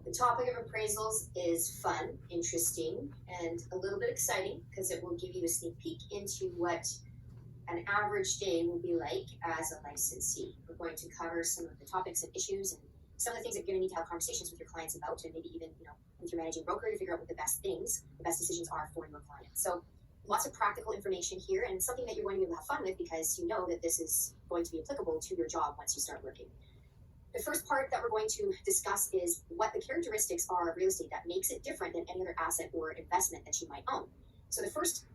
The topic of appraisals is fun, interesting, and a little bit exciting because it will give you a sneak peek into what an average day will be like as a licensee. We're going to cover some of the topics and issues and some of the things that you're going to need to have conversations with your clients about, and maybe even with your managing broker to figure out what the best decisions are for your client. So lots of practical information here and something that you're going to be able to have fun with because you know that this is going to be applicable to your job once you start working. The first part that we're going to discuss is what the characteristics are of real estate that makes it different than any other asset or investment that you might own. So the first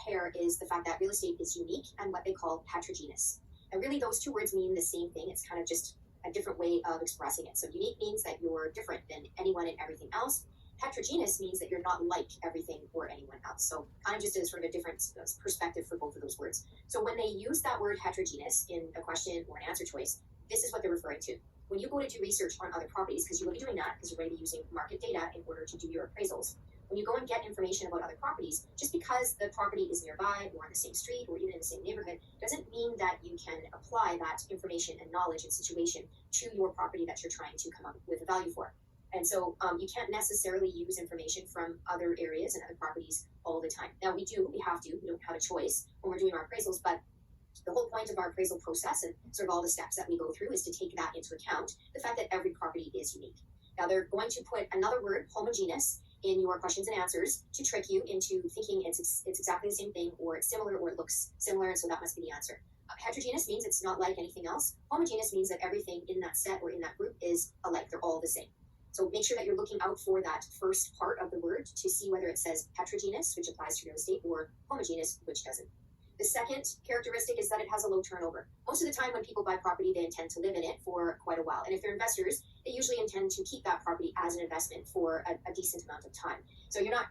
pair is the fact that real estate is unique and what they call heterogeneous. And really those two words mean the same thing. It's kind of just a different way of expressing it. So unique means that you're different than anyone and everything else. Heterogeneous means that you're not like everything or anyone else. So kind of just a sort of a different perspective for both of those words. So when they use that word heterogeneous in a question or an answer choice, this is what they're referring to. When you go to do research on other properties, because you will be doing that because you're going to be using market data in order to do your appraisals. When you go and get information about other properties, just because the property is nearby or on the same street or even in the same neighborhood, doesn't mean that you can apply that information and knowledge and situation to your property that you're trying to come up with a value for. And so you can't necessarily use information from other areas and other properties all the time. Now we have to, we don't have a choice when we're doing our appraisals, but the whole point of our appraisal process and sort of all the steps that we go through is to take that into account, the fact that every property is unique. Now they're going to put another word, homogeneous, in your questions and answers to trick you into thinking it's exactly the same thing or it's similar or it looks similar, and so that must be the answer. Heterogeneous means it's not like anything else. Homogeneous means that everything in that set or in that group is alike. They're all the same. So make sure that you're looking out for that first part of the word to see whether it says heterogeneous, which applies to real estate, or homogeneous, which doesn't. The second characteristic is that it has a low turnover. Most of the time when people buy property, they intend to live in it for quite a while. And if they're investors, they usually intend to keep that property as an investment for a decent amount of time. So you're not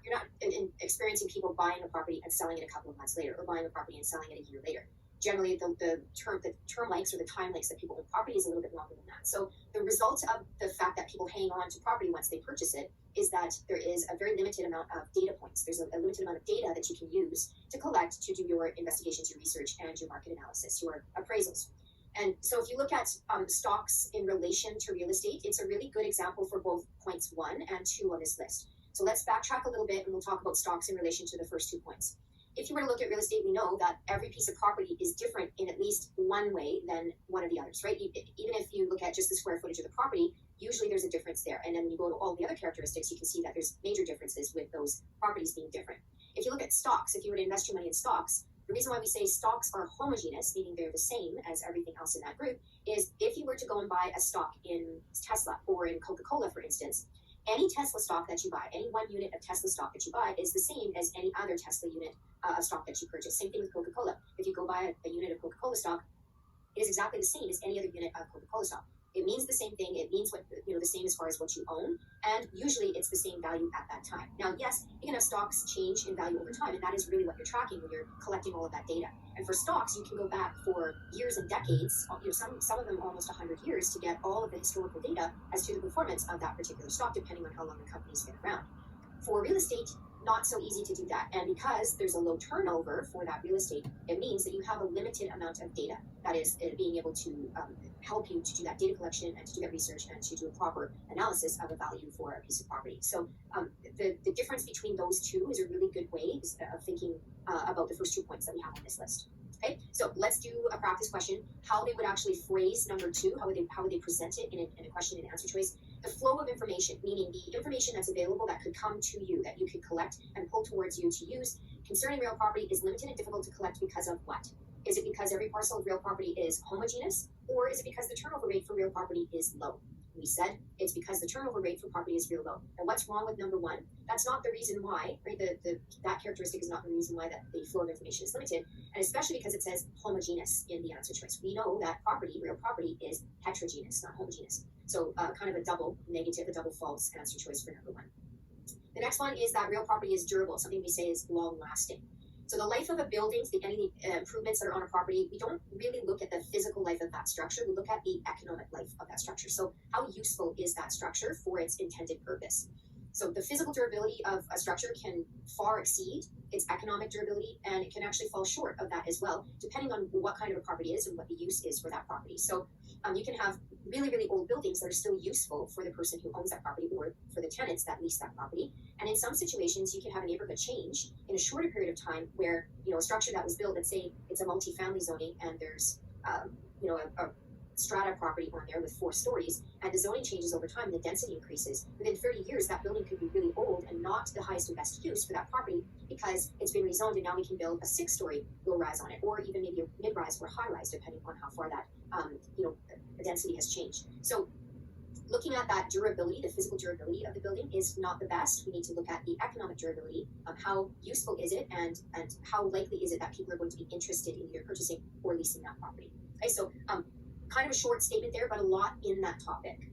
experiencing people buying a property and selling it a couple of months later, or buying a property and selling it a year later. Generally, the term lengths or the time lengths that people own property is a little bit longer than that. So the result of the fact that people hang on to property once they purchase it is that there is a very limited amount of data points. There's a limited amount of data that you can use to collect to do your investigations, your research, and your market analysis, your appraisals. And so if you look at stocks in relation to real estate, it's a really good example for both points 1 and 2 on this list. So let's backtrack a little bit and we'll talk about stocks in relation to the first 2 points. If you were to look at real estate, we know that every piece of property is different in at least one way than one of the others, right? Even if you look at just the square footage of the property, usually there's a difference there. And then when you go to all the other characteristics, you can see that there's major differences with those properties being different. If you look at stocks, if you were to invest your money in stocks, the reason why we say stocks are homogeneous, meaning they're the same as everything else in that group, is if you were to go and buy a stock in Tesla or in Coca-Cola, for instance, any Tesla stock that you buy, any one unit of Tesla stock that you buy is the same as any other Tesla unit of stock that you purchase. Same thing with Coca-Cola. If you go buy a unit of Coca-Cola stock, it is exactly the same as any other unit of Coca-Cola stock. It means the same thing. It means the same as far as what you own, and usually it's the same value at that time. Now, yes, you can have stocks change in value over time, and that is really what you're tracking when you're collecting all of that data. And for stocks, you can go back for years and decades, some of them almost 100 years, to get all of the historical data as to the performance of that particular stock, depending on how long the company's been around. For real estate, not so easy to do that. And because there's a low turnover for that real estate, it means that you have a limited amount of data. That is being able to help you to do that data collection and to do that research and to do a proper analysis of a value for a piece of property. So the difference between those two is a really good way of thinking about the first 2 points that we have on this list. Okay, so let's do a practice question. How they would actually phrase number 2, how would they present it in a question and answer choice. The flow of information, meaning the information that's available that could come to you, that you could collect and pull towards you to use concerning real property, is limited and difficult to collect because of what? Is it because every parcel of real property is homogeneous, or is it because the turnover rate for real property is low? We said it's because the turnover rate for property is real low. And what's wrong with number 1? That's not the reason why, right? That characteristic is not the reason why that the flow of information is limited, and especially because it says homogeneous in the answer choice. We know that real property is heterogeneous, not homogeneous. So kind of a double negative, a double false answer choice for number 1. The next one is that real property is durable, something we say is long lasting. So the life of a building, any improvements that are on a property, we don't really look at the physical life of that structure. We look at the economic life of that structure. So how useful is that structure for its intended purpose? So the physical durability of a structure can far exceed its economic durability, and it can actually fall short of that as well, depending on what kind of a property is and what the use is for that property. So you can have really, really old buildings that are still useful for the person who owns that property or for the tenants that lease that property. And in some situations, you can have a neighborhood change in a shorter period of time where, a structure that was built, let's say it's a multifamily zoning and there's, a strata property on there with 4 stories, and the zoning changes over time and the density increases. Within 30 years, that building could be really old and not the highest and best use for that property because it's been rezoned and now we can build a 6-story low-rise on it, or even maybe a mid-rise or high-rise, depending on how far that, the density has changed. So looking at that durability, the physical durability of the building is not the best. We need to look at the economic durability of how useful is it and how likely is it that people are going to be interested in either purchasing or leasing that property. Okay, so kind of a short statement there, but a lot in that topic.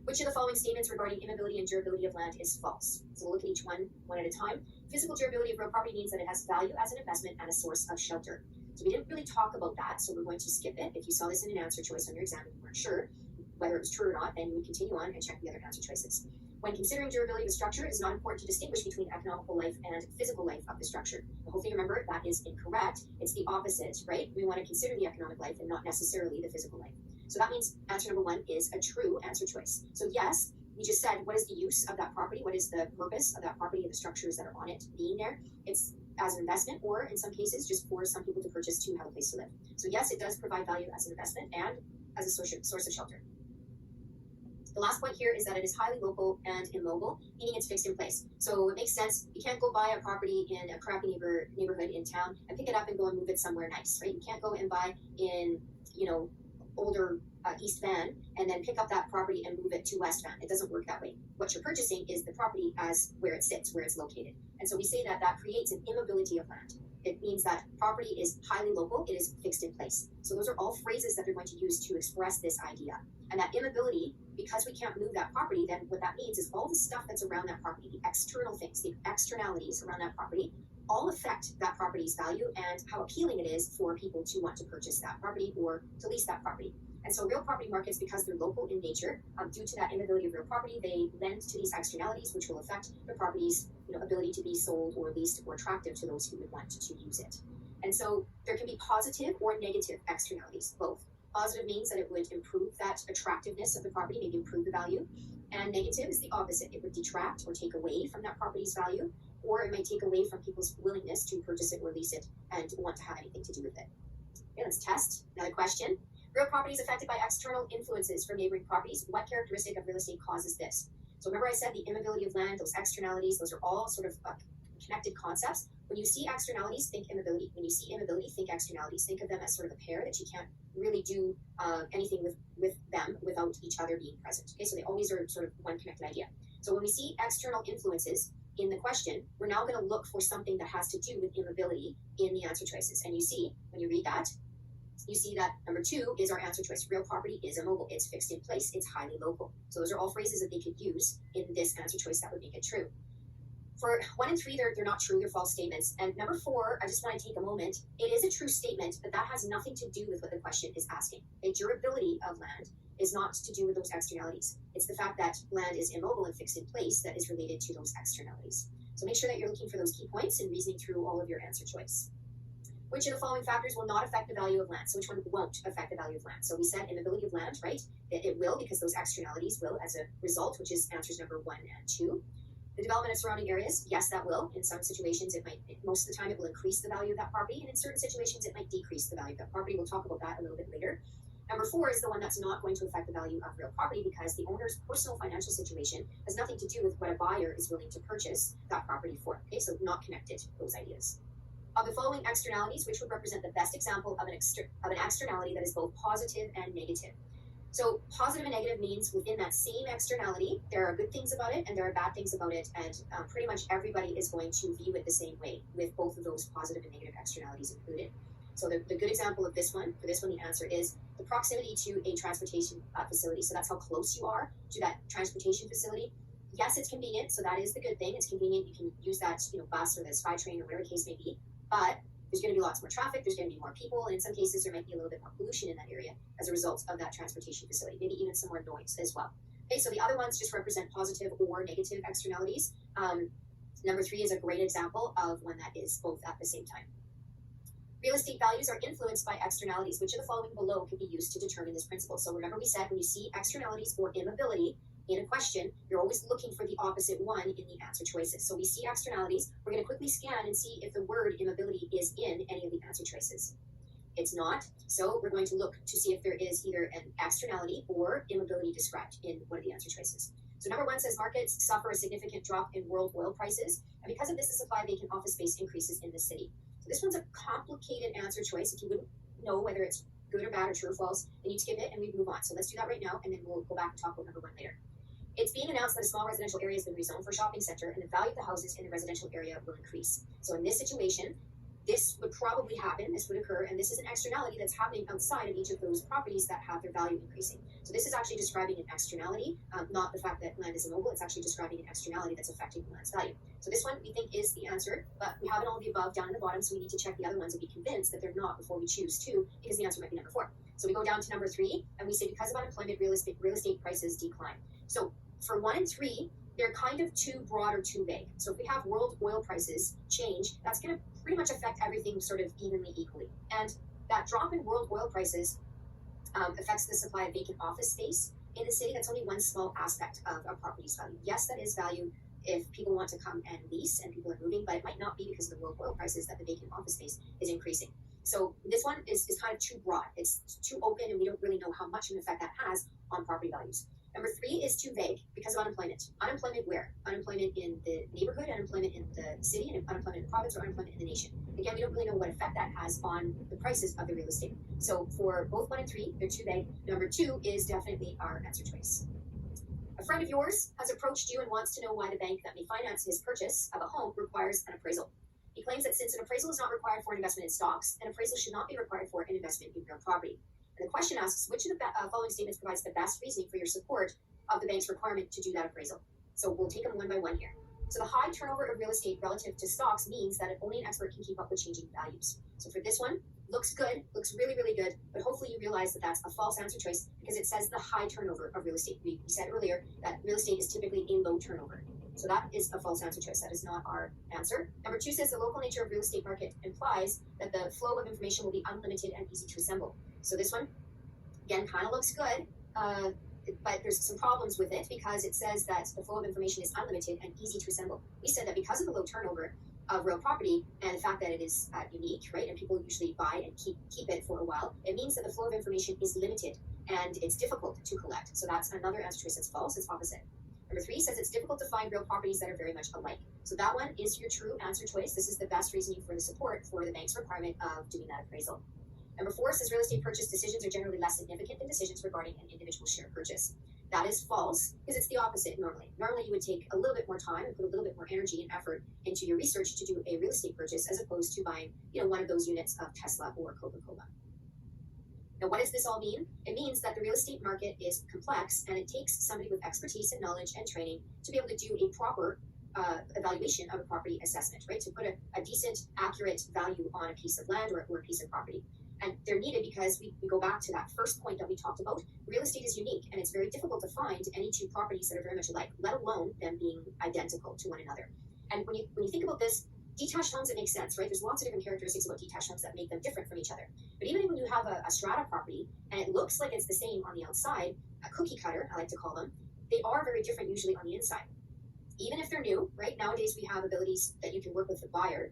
Which of the following statements regarding immobility and durability of land is false? So we'll look at each one at a time. Physical durability of real property means that it has value as an investment and a source of shelter. So we didn't really talk about that, so we're going to skip it. If you saw this in an answer choice on your exam and you weren't sure whether it was true or not, then you would continue on and check the other answer choices. When considering durability of a structure, it is not important to distinguish between economical life and physical life of the structure. But hopefully remember that is incorrect. It's the opposite, right? We want to consider the economic life and not necessarily the physical life. So that means answer number 1 is a true answer choice. So yes, we just said, what is the use of that property? What is the purpose of that property and the structures that are on it being there? It's as an investment, or in some cases, just for some people to purchase to have a place to live. So yes, it does provide value as an investment and as a source of shelter. The last point here is that it is highly local and immobile, meaning it's fixed in place. So it makes sense. You can't go buy a property in a crappy neighborhood in town and pick it up and go and move it somewhere nice, right? You can't go and buy in, older East Van and then pick up that property and move it to West Van. It doesn't work that way. What you're purchasing is the property as where it sits, where it's located. And so we say that creates an immobility of land. It means that property is highly local, it is fixed in place. So those are all phrases that they're going to use to express this idea. And that immobility, because we can't move that property, then what that means is all the stuff that's around that property, the external things, the externalities around that property, all affect that property's value and how appealing it is for people to want to purchase that property or to lease that property. And so real property markets, because they're local in nature, due to that immobility of real property, they lend to these externalities, which will affect the property's ability to be sold or leased or attractive to those who would want to use it. And so there can be positive or negative externalities, both. Positive means that it would improve that attractiveness of the property, maybe improve the value. And negative is the opposite. It would detract or take away from that property's value, or it might take away from people's willingness to purchase it or lease it and want to have anything to do with it. Okay, let's test. Another question. Real property is affected by external influences from neighboring properties. What characteristic of real estate causes this? So remember I said the immobility of land, those externalities, those are all sort of connected concepts. When you see externalities, think immobility. When you see immobility, think externalities. Think of them as sort of a pair that you can't really do anything with them without each other being present. Okay, so they always are sort of one connected idea. So when we see external influences in the question, we're now going to look for something that has to do with immobility in the answer choices. And you see, when you read that, you see that number 2 is our answer choice. Real property is immobile. It's fixed in place. It's highly local. So those are all phrases that they could use in this answer choice that would make it true. For 1 and 3, they're not true. They're false statements. And number 4, I just want to take a moment. It is a true statement, but that has nothing to do with what the question is asking. The durability of land is not to do with those externalities. It's the fact that land is immobile and fixed in place that is related to those externalities. So make sure that you're looking for those key points and reasoning through all of your answer choice. Which of the following factors will not affect the value of land? So which one won't affect the value of land? So we said immobility of land, right? It will, because those externalities will as a result, which is answers number 1 and 2. The development of surrounding areas, yes, that will. In some situations, most of the time it will increase the value of that property, and in certain situations it might decrease the value of that property. We'll talk about that a little bit later. Number 4 is the one that's not going to affect the value of real property because the owner's personal financial situation has nothing to do with what a buyer is willing to purchase that property for. Okay, so not connected, those ideas. Of the following externalities, which would represent the best example of an externality that is both positive and negative? So positive and negative means within that same externality, there are good things about it and there are bad things about it, and pretty much everybody is going to view it the same way with both of those positive and negative externalities included. So the good example of this one, for this one the answer is the proximity to a transportation facility. So that's how close you are to that transportation facility. Yes, it's convenient, so that is the good thing. It's convenient. You can use that bus or the SkyTrain or whatever the case may be, but there's going to be lots more traffic, there's going to be more people, and in some cases there might be a little bit more pollution in that area as a result of that transportation facility, maybe even some more noise as well. Okay, so the other ones just represent positive or negative externalities. Number 3 is a great example of one that is both at the same time. Real estate values are influenced by externalities. Which of the following below can be used to determine this principle? So remember we said when you see externalities or immobility in a question, you're always looking for the opposite one in the answer choices. So we see externalities. We're going to quickly scan and see if the word immobility is in any of the answer choices. It's not. So we're going to look to see if there is either an externality or immobility described in one of the answer choices. So number 1 says markets suffer a significant drop in world oil prices, and because of this, the supply of vacant office space increases in the city. So this one's a complicated answer choice. If you wouldn't know whether it's good or bad or true or false, then you skip it and we move on. So let's do that right now, and then we'll go back and talk about number 1 later. It's being announced that a small residential area has been rezoned for a shopping center, and the value of the houses in the residential area will increase. So in this situation, this would probably happen, this would occur, and this is an externality that's happening outside of each of those properties that have their value increasing. So this is actually describing an externality, not the fact that land is immobile, it's actually describing an externality that's affecting the land's value. So this one we think is the answer, but we have it all of the above down in the bottom, so we need to check the other ones and be convinced that they're not before we choose 2, because the answer might be number 4. So we go down to number 3, and we say because of unemployment, real estate prices decline. So for 1 and 3, they're kind of too broad or too vague. So if we have world oil prices change, that's going to pretty much affect everything sort of evenly, equally. And that drop in world oil prices affects the supply of vacant office space in the city. That's only one small aspect of a property's value. Yes, that is value if people want to come and lease and people are moving, but it might not be because of the world oil prices that the vacant office space is increasing. So this one is kind of too broad. It's too open, and we don't really know how much of an effect that has on property values. Number 3 is too vague because of unemployment. Unemployment where? Unemployment in the neighborhood, unemployment in the city, and unemployment in the province, or unemployment in the nation. Again, we don't really know what effect that has on the prices of the real estate. So for both 1 and 3, they're too vague. Number 2 is definitely our answer choice. A friend of yours has approached you and wants to know why the bank that may finance his purchase of a home requires an appraisal. He claims that since an appraisal is not required for an investment in stocks, an appraisal should not be required for an investment in real property. And the question asks, which of the following statements provides the best reasoning for your support of the bank's requirement to do that appraisal? So we'll take them one by one here. So the high turnover of real estate relative to stocks means that only an expert can keep up with changing values. So for this one, looks good, looks really, really good, but hopefully you realize that that's a false answer choice because it says the high turnover of real estate. We said earlier that real estate is typically a low turnover. So that is a false answer choice. That is not our answer. Number 2 says the local nature of real estate market implies that the flow of information will be unlimited and easy to assemble. So this one, again, kind of looks good, but there's some problems with it because it says that the flow of information is unlimited and easy to assemble. We said that because of the low turnover of real property and the fact that it is unique, right, and people usually buy and keep it for a while, it means that the flow of information is limited and it's difficult to collect. So that's another answer choice that's false. It's opposite. Number 3 says it's difficult to find real properties that are very much alike. So that one is your true answer choice. This is the best reasoning for the support for the bank's requirement of doing that appraisal. Number 4 says real estate purchase decisions are generally less significant than decisions regarding an individual share purchase. That is false because it's the opposite normally. Normally you would take a little bit more time and put a little bit more energy and effort into your research to do a real estate purchase as opposed to buying, one of those units of Tesla or Coca-Cola. Now, what does this all mean? It means that the real estate market is complex and it takes somebody with expertise and knowledge and training to be able to do a proper evaluation of a property assessment, right? To put a decent, accurate value on a piece of land or a piece of property. And they're needed because we go back to that first point that we talked about. Real estate is unique and it's very difficult to find any two properties that are very much alike, let alone them being identical to one another. And when you think about this, detached homes, it makes sense, right? There's lots of different characteristics about detached homes that make them different from each other. But even when you have a strata property and it looks like it's the same on the outside, a cookie cutter, I like to call them, they are very different usually on the inside. Even if they're new, right? Nowadays we have abilities that you can work with the buyer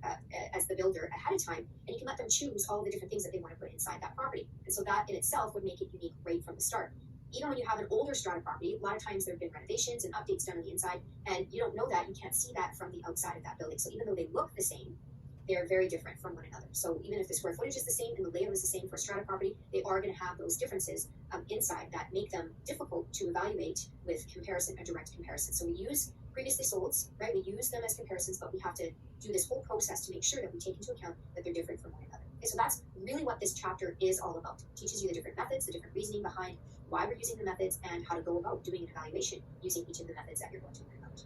as the builder ahead of time, and you can let them choose all the different things that they want to put inside that property. And so that in itself would make it unique right from the start. Even when you have an older strata property, a lot of times there have been renovations and updates done on the inside, and you don't know that, you can't see that from the outside of that building. So even though they look the same, they're very different from one another. So even if the square footage is the same and the layout is the same for a strata property, they are going to have those differences inside that make them difficult to evaluate with comparison, a direct comparison. So we use previously solds, right? We use them as comparisons, but we have to do this whole process to make sure that we take into account that they're different from one another. Okay, so that's really what this chapter is all about. It teaches you the different methods, the different reasoning behind why we're using the methods, and how to go about doing an evaluation using each of the methods that you're going to learn about.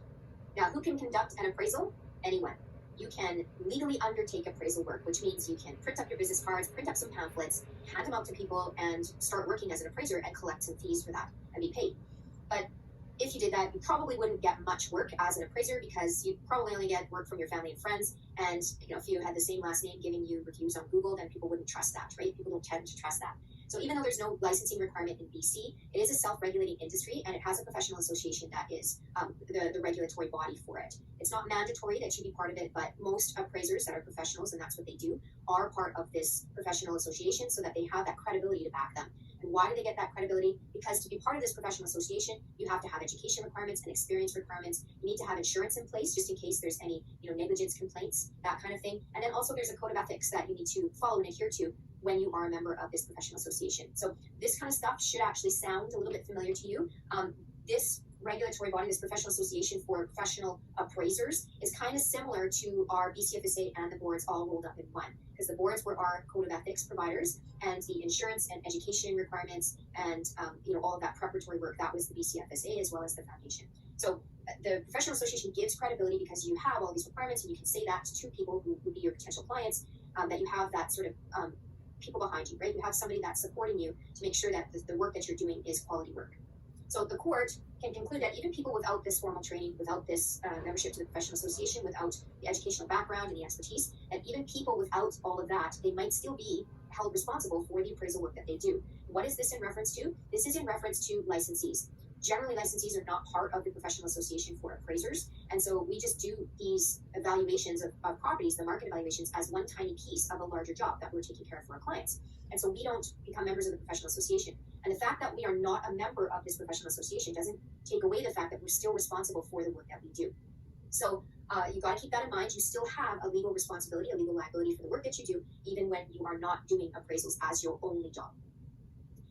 Now, who can conduct an appraisal? Anyone. You can legally undertake appraisal work, which means you can print up your business cards, print up some pamphlets, hand them out to people, and start working as an appraiser and collect some fees for that and be paid. But if you did that, you probably wouldn't get much work as an appraiser because you probably only get work from your family and friends. And if you had the same last name giving you reviews on Google, then people wouldn't trust that, right? People don't tend to trust that. So even though there's no licensing requirement in BC, it is a self-regulating industry, and it has a professional association that is the regulatory body for it. It's not mandatory that you be part of it, but most appraisers that are professionals, and that's what they do, are part of this professional association so that they have that credibility to back them. And why do they get that credibility? Because to be part of this professional association, you have to have education requirements and experience requirements. You need to have insurance in place just in case there's any negligence complaints, that kind of thing. And then also there's a code of ethics that you need to follow and adhere to when you are a member of this professional association. So this kind of stuff should actually sound a little bit familiar to you. This regulatory body, this professional association for professional appraisers, is kind of similar to our BCFSA and the boards all rolled up in one, because the boards were our code of ethics providers, and the insurance and education requirements and all of that preparatory work, that was the BCFSA as well as the foundation. So the professional association gives credibility because you have all these requirements, and you can say that to people who would be your potential clients, that you have that sort of people behind you, right? You have somebody that's supporting you to make sure that the work that you're doing is quality work. So the court can conclude that even people without this formal training, without this membership to the professional association, without the educational background and the expertise, and even people without all of that, they might still be held responsible for the appraisal work that they do. What is this in reference to? This is in reference to licensees. Generally, licensees are not part of the professional association for appraisers, and so we just do these evaluations of properties, the market evaluations, as one tiny piece of a larger job that we're taking care of for our clients. And so we don't become members of the professional association. And the fact that we are not a member of this professional association doesn't take away the fact that we're still responsible for the work that we do. So you got to keep that in mind. You still have a legal responsibility, a legal liability for the work that you do, even when you are not doing appraisals as your only job.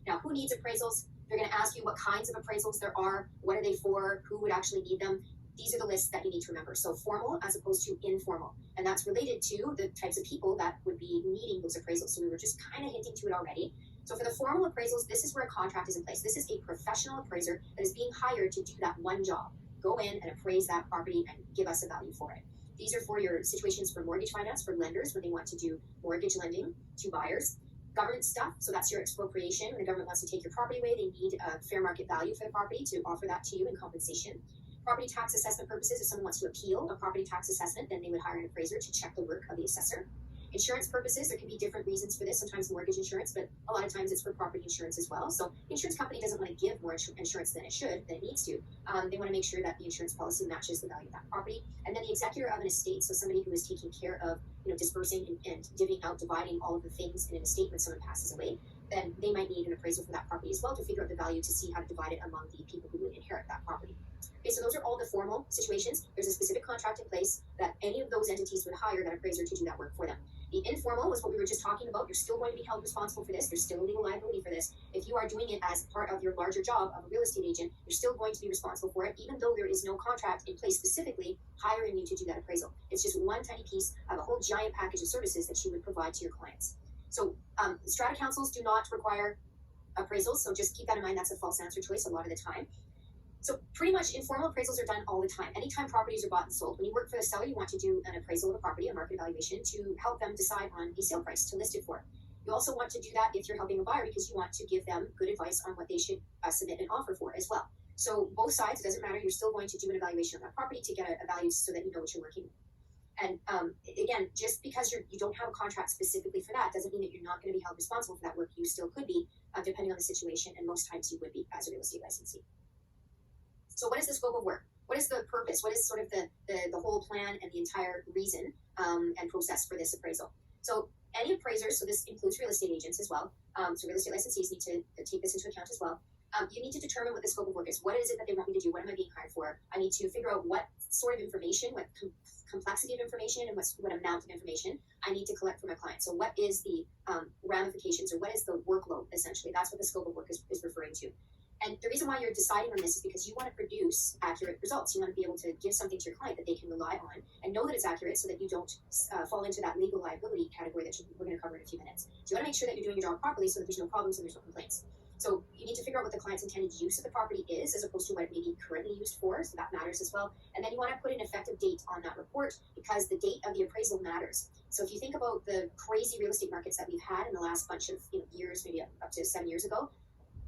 Now, who needs appraisals? They're going to ask you what kinds of appraisals there are, what are they for, who would actually need them. These are the lists that you need to remember. So formal as opposed to informal. And that's related to the types of people that would be needing those appraisals. So we were just kind of hinting to it already. So for the formal appraisals, this is where a contract is in place. This is a professional appraiser that is being hired to do that one job. Go in and appraise that property and give us a value for it. These are for your situations for mortgage finance, for lenders when they want to do mortgage lending to buyers. Government stuff, so that's your expropriation. When the government wants to take your property away, they need a fair market value for the property to offer that to you in compensation. Property tax assessment purposes, if someone wants to appeal a property tax assessment, then they would hire an appraiser to check the work of the assessor. Insurance purposes, there can be different reasons for this, sometimes mortgage insurance, but a lot of times it's for property insurance as well. So the insurance company doesn't want to give more insurance than it needs to. They want to make sure that the insurance policy matches the value of that property. And then the executor of an estate, so somebody who is taking care of dispersing and divvying out, dividing all of the things in an estate when someone passes away, then they might need an appraisal for that property as well to figure out the value to see how to divide it among the people who would inherit that property. Okay, so those are all the formal situations. There's a specific contract in place that any of those entities would hire that appraiser to do that work for them. The informal was what we were just talking about. You're still going to be held responsible for this. There's still a legal liability for this. If you are doing it as part of your larger job of a real estate agent, you're still going to be responsible for it, even though there is no contract in place specifically hiring you to do that appraisal. It's just one tiny piece of a whole giant package of services that you would provide to your clients. So strata councils do not require appraisals, so just keep that in mind. That's a false answer choice a lot of the time. So pretty much informal appraisals are done all the time. Anytime properties are bought and sold, when you work for the seller, you want to do an appraisal of a property, a market evaluation, to help them decide on a sale price to list it for. You also want to do that if you're helping a buyer because you want to give them good advice on what they should submit an offer for as well. So both sides, it doesn't matter, you're still going to do an evaluation of that property to get a value so that you know what you're working with. And again, just because you don't have a contract specifically for that doesn't mean that you're not going to be held responsible for that work. You still could be, depending on the situation, and most times you would be as a real estate licensee. So what is the scope of work? What is the purpose? What is sort of the whole plan and the entire reason and process for this appraisal? So any appraisers, so this includes real estate agents as well, so real estate licensees need to take this into account as well. You need to determine what the scope of work is. What is it that they want me to do? What am I being hired for? I need to figure out what sort of information, what complexity of information, and what amount of information I need to collect from my client. So what is the ramifications, or what is the workload, essentially? That's what the scope of work is referring to. And the reason why you're deciding on this is because you want to produce accurate results. You want to be able to give something to your client that they can rely on and know that it's accurate so that you don't fall into that legal liability category that we're going to cover in a few minutes. So you want to make sure that you're doing your job properly so that there's no problems and there's no complaints. So you need to figure out what the client's intended use of the property is as opposed to what it may be currently used for, so that matters as well. And then you want to put an effective date on that report because the date of the appraisal matters. So if you think about the crazy real estate markets that we've had in the last bunch of years, maybe up to 7 years ago,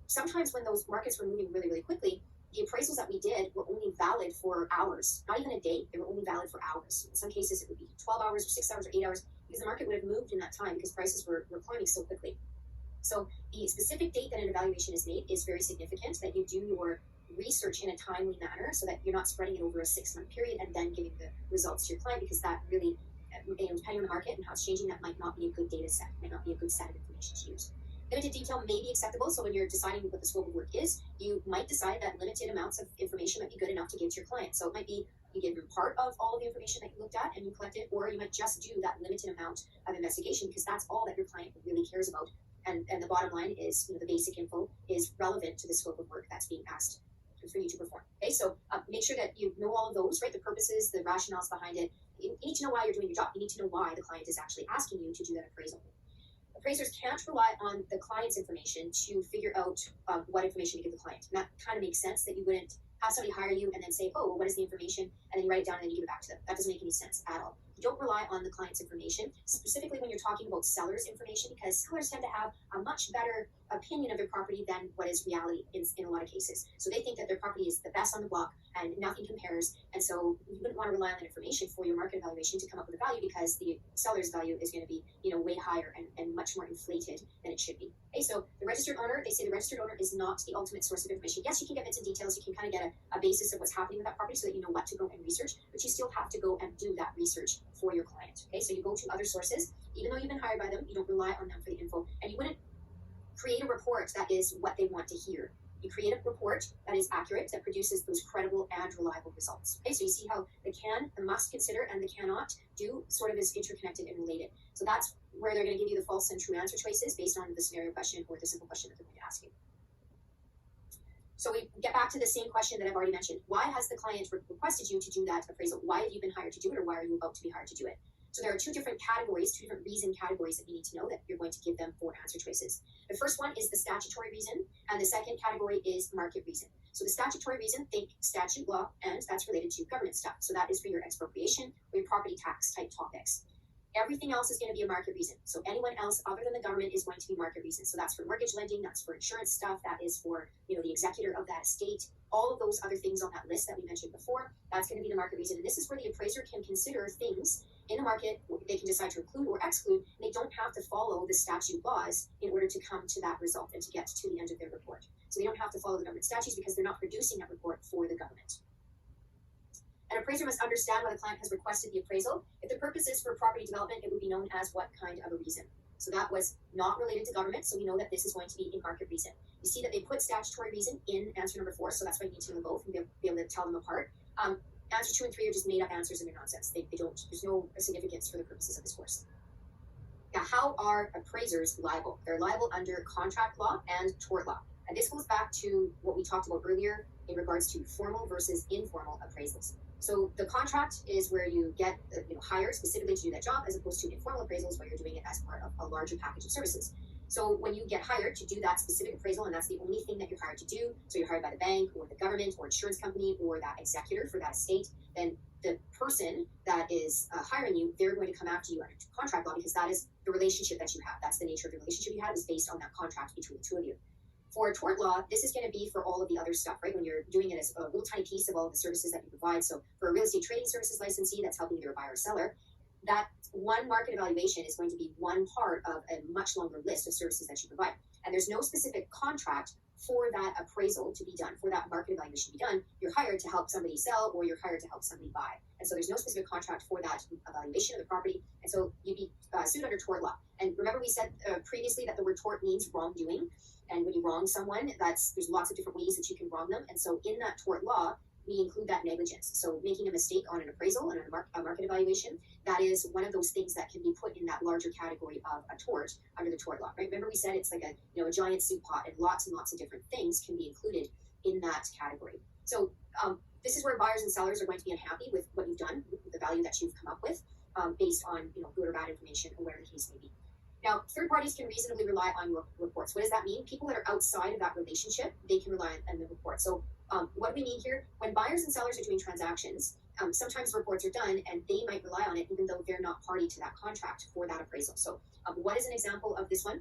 sometimes when those markets were moving really, really quickly, the appraisals that we did were only valid for hours, not even a day. They were only valid for hours. In some cases, it would be 12 hours or 6 hours or 8 hours, because the market would have moved in that time because prices were climbing so quickly. So the specific date that an evaluation is made is very significant, that you do your research in a timely manner so that you're not spreading it over a 6-month period and then giving the results to your client, because that really, depending on the market and how it's changing, that might not be a good data set, might not be a good set of information to use. Limited detail may be acceptable, so when you're deciding what the scope of work is, you might decide that limited amounts of information might be good enough to give to your client. So it might be you give them part of all of the information that you looked at and you collected, or you might just do that limited amount of investigation because that's all that your client really cares about. And the bottom line is, the basic info is relevant to the scope of work that's being asked for you to perform. Okay, so make sure that you know all of those, right? The purposes, the rationales behind it. You need to know why you're doing your job. You need to know why the client is actually asking you to do that appraisal. Appraisers can't rely on the client's information to figure out what information to give the client. And that kind of makes sense, that you wouldn't have somebody hire you and then say, oh, well, what is the information? And then you write it down and then you give it back to them. That doesn't make any sense at all. You don't rely on the client's information, specifically when you're talking about sellers' information, because sellers tend to have a much better opinion of their property than what is reality in a lot of cases. So they think that their property is the best on the block and nothing compares. And so you wouldn't want to rely on that information for your market evaluation to come up with a value, because the seller's value is going to be, way higher and much more inflated than it should be. Okay, so the registered owner, they say the registered owner is not the ultimate source of information. Yes, you can get bits and details. You can kind of get a basis of what's happening with that property so that you know what to go and research, but you still have to go and do that research for your client. Okay, so you go to other sources. Even though you've been hired by them, you don't rely on them for the info, and you wouldn't create a report that is what they want to hear. You create a report that is accurate, that produces those credible and reliable results. Okay, so you see how the can, the must consider, and the cannot do sort of is interconnected and related. So that's where they're going to give you the false and true answer choices based on the scenario question or the simple question that they're going to ask you. So we get back to the same question that I've already mentioned. Why has the client requested you to do that appraisal? Why have you been hired to do it, or why are you about to be hired to do it? So there are two different categories, two different reason categories that you need to know that you're going to give them for answer choices. The first one is the statutory reason, and the second category is market reason. So the statutory reason, think statute law, and that's related to government stuff. So that is for your expropriation or your property tax type topics. Everything else is going to be a market reason. So anyone else other than the government is going to be market reason. So that's for mortgage lending, that's for insurance stuff, that is for the executor of that estate. All of those other things on that list that we mentioned before, that's going to be the market reason. And this is where the appraiser can consider things in the market. They can decide to include or exclude. And they don't have to follow the statute laws in order to come to that result and to get to the end of their report. So they don't have to follow the government statutes because they're not producing that report for the government. An appraiser must understand why the client has requested the appraisal. If the purpose is for property development, it would be known as what kind of a reason. So that was not related to government, so we know that this is going to be a market reason. You see that they put statutory reason in answer number 4, so that's why you need to know both and be able to tell them apart. Answer 2 and 3 are just made up answers and they're nonsense. They don't, there's no significance for the purposes of this course. Now, how are appraisers liable? They're liable under contract law and tort law. And this goes back to what we talked about earlier in regards to formal versus informal appraisals. So the contract is where you get hired specifically to do that job, as opposed to informal appraisals where you're doing it as part of a larger package of services. So when you get hired to do that specific appraisal, and that's the only thing that you're hired to do, so you're hired by the bank or the government or insurance company or that executor for that estate, then the person that is hiring you, they're going to come after you under contract law, because that is the relationship that you have. That's the nature of the relationship you have, is based on that contract between the two of you. For tort law, this is going to be for all of the other stuff, right? When you're doing it as a little tiny piece of all of the services that you provide. So for a real estate trading services licensee, that's helping either a buyer or seller, that one market evaluation is going to be one part of a much longer list of services that you provide. And there's no specific contract for that appraisal to be done, for that market evaluation to be done. You're hired to help somebody sell, or you're hired to help somebody buy. And so there's no specific contract for that evaluation of the property. And so you'd be sued under tort law. And remember, we said previously that the word tort means wrongdoing. And when you wrong someone, there's lots of different ways that you can wrong them. And so in that tort law, we include that negligence. So making a mistake on an appraisal and a market evaluation, that is one of those things that can be put in that larger category of a tort under the tort law, right? Remember, we said it's like a giant soup pot, and lots of different things can be included in that category. So this is where buyers and sellers are going to be unhappy with what you've done, with the value that you've come up with, based on good or bad information, or whatever the case may be. Now, third parties can reasonably rely on your reports. What does that mean? People that are outside of that relationship, they can rely on the report. So what we mean here, when buyers and sellers are doing transactions, sometimes reports are done and they might rely on it even though they're not party to that contract for that appraisal. So what is an example of this one?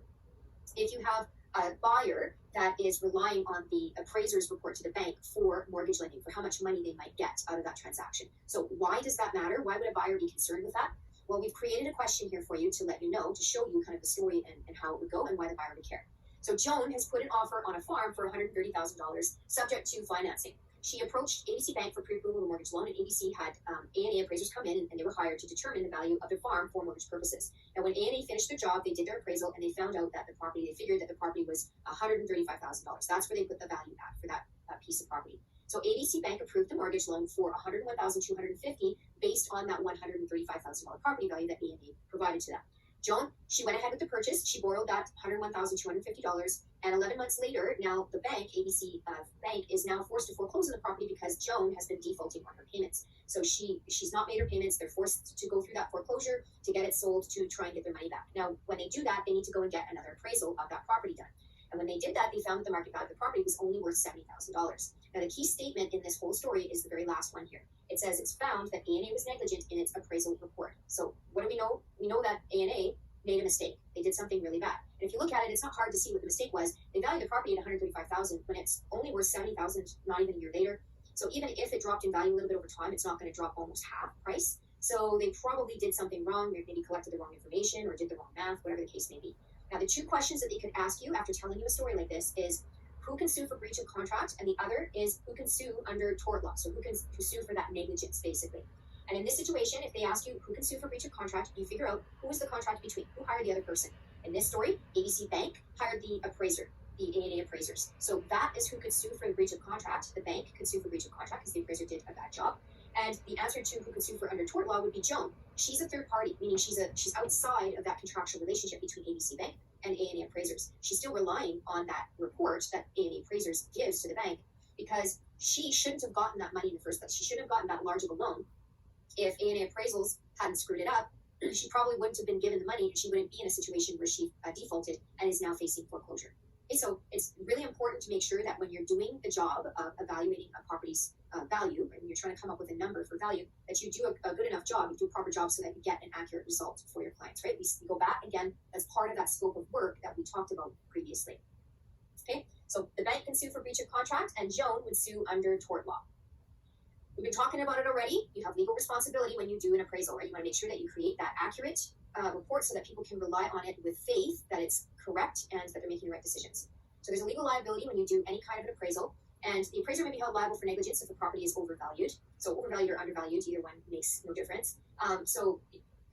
If you have a buyer that is relying on the appraiser's report to the bank for mortgage lending, for how much money they might get out of that transaction. So why does that matter? Why would a buyer be concerned with that? Well, we've created a question here for you to let you know, to show you kind of the story and how it would go and why the buyer would care. So Joan has put an offer on a farm for $130,000 subject to financing. She approached ABC Bank for pre-approval of a mortgage loan, and ABC had A&A appraisers come in, and they were hired to determine the value of the farm for mortgage purposes. Now, when A&A finished their job, they did their appraisal, and they found out that they figured that the property was $135,000. That's where they put the value at for that piece of property. So ABC Bank approved the mortgage loan for $101,250 based on that $135,000 property value that A&A provided to them. Joan, she went ahead with the purchase. She borrowed that $101,250, and 11 months later, now the bank, ABC Bank, is now forced to foreclose on the property because Joan has been defaulting on her payments. So she's not made her payments. They're forced to go through that foreclosure to get it sold to try and get their money back. Now, when they do that, they need to go and get another appraisal of that property done. And when they did that, they found that the market value of the property was only worth $70,000. Now, the key statement in this whole story is the very last one here. It says it's found that A&A was negligent in its appraisal report. So what do we know? We know that A&A made a mistake. They did something really bad. And if you look at it, it's not hard to see what the mistake was. They valued the property at $135,000 when it's only worth $70,000 not even a year later. So even if it dropped in value a little bit over time, it's not going to drop almost half price. So they probably did something wrong. They maybe collected the wrong information or did the wrong math, whatever the case may be. Now, the two questions that they could ask you after telling you a story like this is who can sue for breach of contract, and the other is who can sue under tort law. So who can sue for that negligence, basically. And in this situation, if they ask you who can sue for breach of contract, you figure out who was the contract between, who hired the other person. In this story, ABC Bank hired the appraiser, the A&A appraisers. So that is who could sue for the breach of contract. The bank could sue for breach of contract because the appraiser did a bad job. And the answer to who could sue for under tort law would be Joan. She's a third party, meaning she's outside of that contractual relationship between ABC Bank and A&A appraisers. She's still relying on that report that A&A appraisers gives to the bank because she shouldn't have gotten that money in the first place. She shouldn't have gotten that large of a loan. If A&A appraisals hadn't screwed it up, she probably wouldn't have been given the money and she wouldn't be in a situation where she defaulted and is now facing foreclosure. Okay, so it's really important to make sure that when you're doing the job of evaluating a property's value, and you're trying to come up with a number for value, that you do a good enough job, you do a proper job so that you get an accurate result for your clients, right? We go back again as part of that scope of work that we talked about previously. Okay, so the bank can sue for breach of contract and Joan would sue under tort law. We've been talking about it already. You have legal responsibility when you do an appraisal, right? You want to make sure that you create that accurate report so that people can rely on it with faith that it's correct and that they're making the right decisions. So there's a legal liability when you do any kind of an appraisal, and the appraiser may be held liable for negligence if the property is overvalued. So overvalued or undervalued, either one makes no difference. So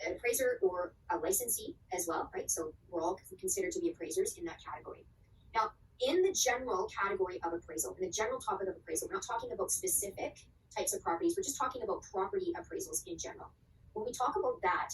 an appraiser or a licensee as well, right? So we're all considered to be appraisers in that category. Now, in the general category of appraisal, in the general topic of appraisal, we're not talking about specific types of properties. We're just talking about property appraisals in general. When we talk about that,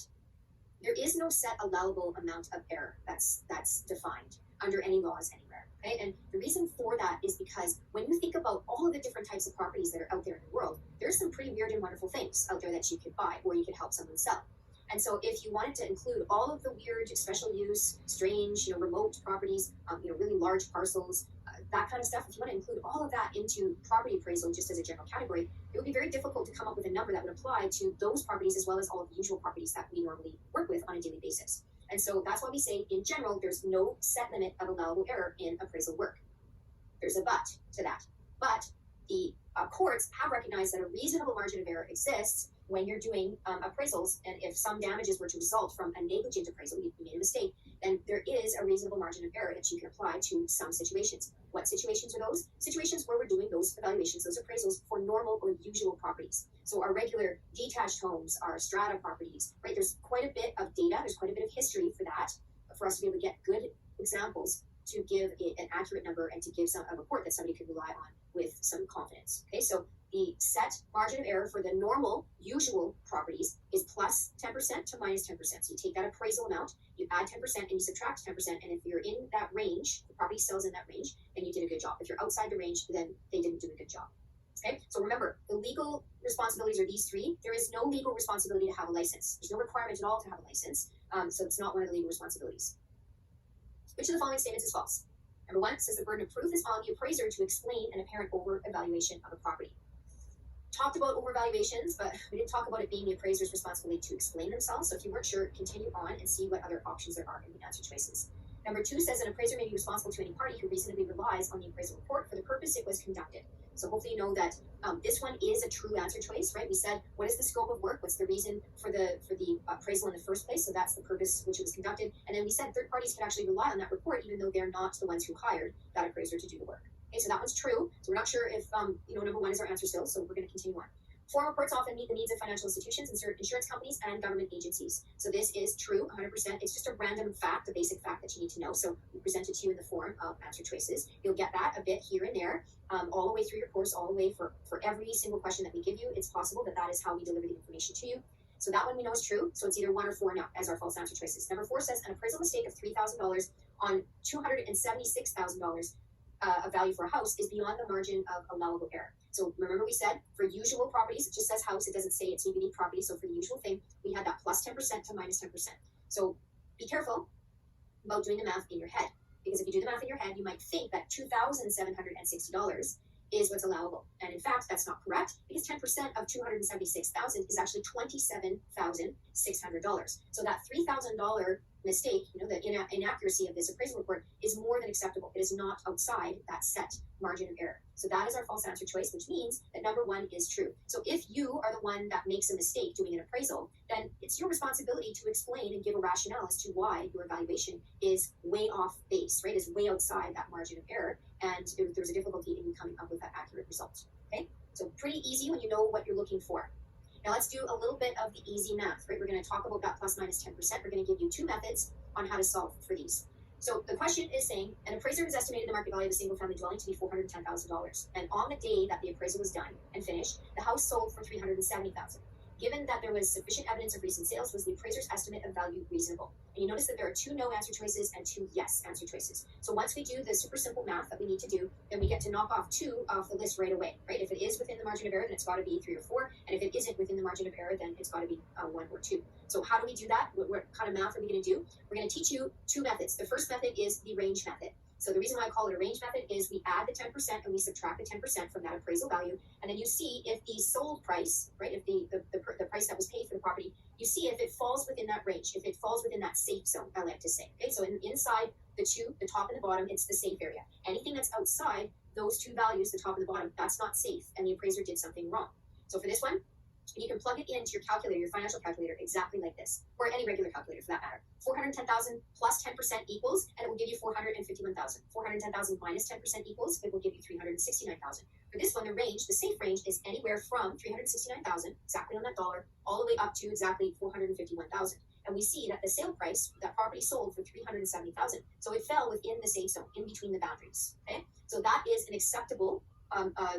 there is no set allowable amount of error that's defined under any laws anywhere. Okay? And the reason for that is because when you think about all of the different types of properties that are out there in the world, there's some pretty weird and wonderful things out there that you could buy or you could help someone sell. And so if you wanted to include all of the weird, special use, strange, remote properties, really large parcels, that kind of stuff, if you want to include all of that into property appraisal just as a general category, it would be very difficult to come up with a number that would apply to those properties as well as all of the usual properties that we normally work with on a daily basis. And so that's why we say, in general, there's no set limit of allowable error in appraisal work. There's a but to that. But the courts have recognized that a reasonable margin of error exists when you're doing appraisals, and if some damages were to result from a negligent appraisal, you made a mistake, then there is a reasonable margin of error that you can apply to some situations. What situations are those? Situations where we're doing those evaluations, those appraisals for normal or usual properties. So our regular detached homes, our strata properties, right? There's quite a bit of data, there's quite a bit of history for that, for us to be able to get good examples to give an accurate number and to give a report that somebody could rely on with some confidence. Okay, so the set margin of error for the normal, usual properties is plus 10% to minus 10%. So you take that appraisal amount, you add 10% and you subtract 10%. And if you're in that range, the property sells in that range, then you did a good job. If you're outside the range, then they didn't do a good job. Okay, so remember, the legal responsibilities are these three. There is no legal responsibility to have a license. There's no requirement at all to have a license. So it's not one of the legal responsibilities. Which of the following statements is false? Number one, says the burden of proof is on the appraiser to explain an apparent over-evaluation of a property. Talked about over-evaluations, but we didn't talk about it being the appraiser's responsibility to explain themselves. So if you weren't sure, continue on and see what other options there are in the answer choices. Number 2 says an appraiser may be responsible to any party who reasonably relies on the appraisal report for the purpose it was conducted. So hopefully you know that this one is a true answer choice, right? We said, what is the scope of work? What's the reason for the appraisal in the first place? So that's the purpose which it was conducted. And then we said third parties can actually rely on that report, even though they're not the ones who hired that appraiser to do the work. Okay, so that one's true. So we're not sure if, number 1 is our answer still. So we're going to continue on. Form reports often meet the needs of financial institutions, insurance companies, and government agencies. So this is true, 100%. It's just a random fact, a basic fact that you need to know. So we present it to you in the form of answer choices. You'll get that a bit here and there, all the way through your course, all the way for every single question that we give you. It's possible that is how we deliver the information to you. So that one we know is true. So it's either 1 or 4 now as our false answer choices. Number 4 says an appraisal mistake of $3,000 on $276,000 of value for a house is beyond the margin of allowable error. So remember we said for usual properties, it just says house, it doesn't say it's a unique property. So for the usual thing, we had that plus 10% to minus 10%. So be careful about doing the math in your head, because if you do the math in your head, you might think that $2,760 is what's allowable. And in fact, that's not correct, because 10% of $276,000 is actually $27,600. So that $3,000 mistake, the inaccuracy of this appraisal report is more than acceptable. It is not outside that set margin of error. So that is our false answer choice, which means that number 1 is true. So if you are the one that makes a mistake doing an appraisal, then it's your responsibility to explain and give a rationale as to why your evaluation is way off base, right? Is way outside that margin of error, and there's a difficulty in you coming up with that accurate result. Okay, so pretty easy when you know what you're looking for. Now let's do a little bit of the easy math, right? We're going to talk about that plus minus 10%. We're going to give you 2 methods on how to solve for these. So the question is saying, an appraiser has estimated the market value of a single family dwelling to be $410,000. And on the day that the appraisal was done and finished, the house sold for $370,000. Given that there was sufficient evidence of recent sales, was the appraiser's estimate of value reasonable? And you notice that there are 2 no answer choices and 2 yes answer choices. So once we do the super simple math that we need to do, then we get to knock off 2 off the list right away, right? If it is within the margin of error, then it's got to be 3 or 4. And if it isn't within the margin of error, then it's got to be 1 or 2. So how do we do that? What kind of math are we going to do? We're going to teach you 2 methods. The first method is the range method. So the reason why I call it a range method is we add the 10% and we subtract the 10% from that appraisal value, and then you see if the sold price, right, if the price that was paid for the property, you see if it falls within that range, if it falls within that safe zone, I like to say. Okay, so inside the 2, the top and the bottom, it's the safe area. Anything that's outside those 2 values, the top and the bottom, that's not safe, and the appraiser did something wrong. So for this one, you can plug it into your calculator, your financial calculator, exactly like this, or any regular calculator for that matter. 410,000 plus 10% equals, and it will give you 451,000. 410,000 minus 10% equals, it will give you 369,000. For this one, the range, the safe range, is anywhere from 369,000, exactly on that dollar, all the way up to exactly 451,000. And we see that the sale price, that property sold for 370,000. So it fell within the safe zone, in between the boundaries. Okay, so that is an acceptable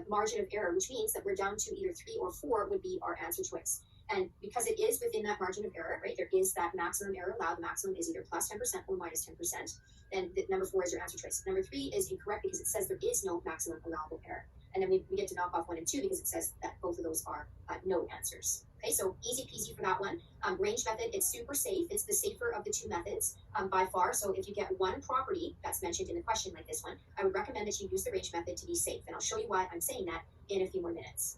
margin of error, which means that we're down to either 3 or 4 would be our answer choice. And because it is within that margin of error, right, there is that maximum error allowed. The maximum is either plus 10% or minus 10%. And number 4 is your answer choice. Number 3 is incorrect because it says there is no maximum allowable error. And then we get to knock off 1 and 2 because it says that both of those are no answers. Okay, so easy peasy for that one. Range method, it's super safe. It's the safer of the 2 methods by far. So if you get one property that's mentioned in the question like this one, I would recommend that you use the range method to be safe. And I'll show you why I'm saying that in a few more minutes.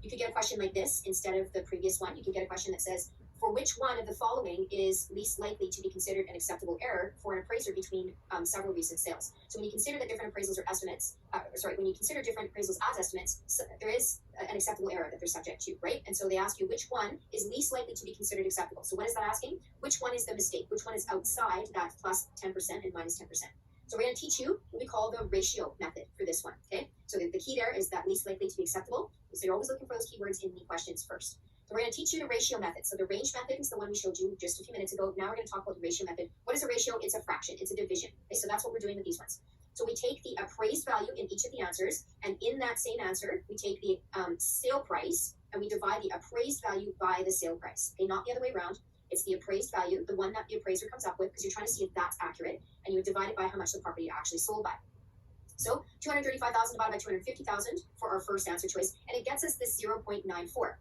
You could get a question like this instead of the previous one. You could get a question that says, for which one of the following is least likely to be considered an acceptable error for an appraiser between several recent sales? So when you consider that different appraisals are estimates, when you consider different appraisals as estimates, there is an acceptable error that they're subject to, right? And so they ask you which one is least likely to be considered acceptable. So what is that asking? Which one is the mistake? Which one is outside that plus 10% and minus 10%? So we're going to teach you what we call the ratio method for this one, okay? So the key there is that least likely to be acceptable. So you're always looking for those keywords in the questions first. So we're going to teach you the ratio method. So the range method is the one we showed you just a few minutes ago. Now we're going to talk about the ratio method. What is a ratio? It's a fraction. It's a division. Okay, so that's what we're doing with these ones. So we take the appraised value in each of the answers, and in that same answer, we take the sale price, and we divide the appraised value by the sale price. Okay, not the other way around. It's the appraised value, the one that the appraiser comes up with, because you're trying to see if that's accurate, and you would divide it by how much the property actually sold by. So 235,000 divided by 250,000 for our first answer choice, and it gets us this 0.94.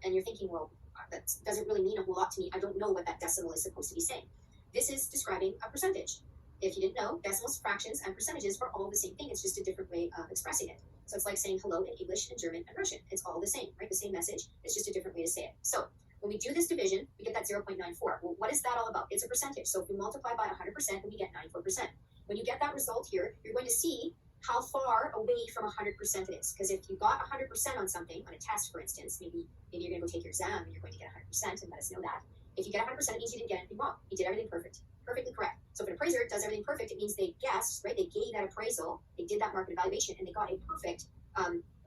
And you're thinking, well, that doesn't really mean a whole lot to me. I don't know what that decimal is supposed to be saying. This is describing a percentage. If you didn't know, decimals, fractions, and percentages are all the same thing. It's just a different way of expressing it. So it's like saying hello in English and German and Russian. It's all the same, right? The same message. It's just a different way to say it. So when we do this division, we get that 0.94. Well, what is that all about? It's a percentage. So if we multiply by 100%, then we get 94%. When you get that result here, you're going to see how far away from 100% it is. Because if you got 100% on something, on a test, for instance, maybe you're going to go take your exam and you're going to get 100% and let us know that. If you get 100%, it means you didn't get anything wrong. You did everything perfect, perfectly correct. So if an appraiser does everything perfect, it means they guessed, right? They gave that appraisal, they did that market evaluation, and they got a perfect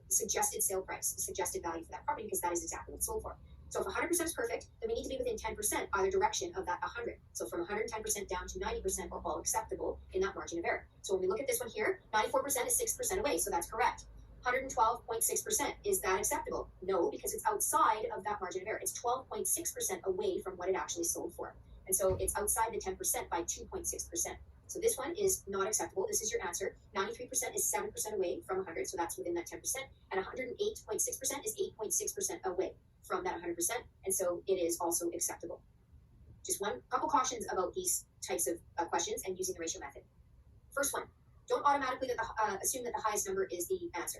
suggested sale price, suggested value for that property, because that is exactly what it's sold for. So if 100% is perfect, then we need to be within 10% either direction of that 100. So from 110% down to 90% are all acceptable in that margin of error. So when we look at this one here, 94% is 6% away, so that's correct. 112.6%, is that acceptable? No, because it's outside of that margin of error. It's 12.6% away from what it actually sold for. And so it's outside the 10% by 2.6%. So this one is not acceptable. This is your answer. 93% is 7% away from 100, so that's within that 10%. And 108.6% is 8.6% away from that 100%, and so it is also acceptable. Just one couple cautions about these types of questions and using the ratio method. First one, don't automatically assume that the highest number is the answer.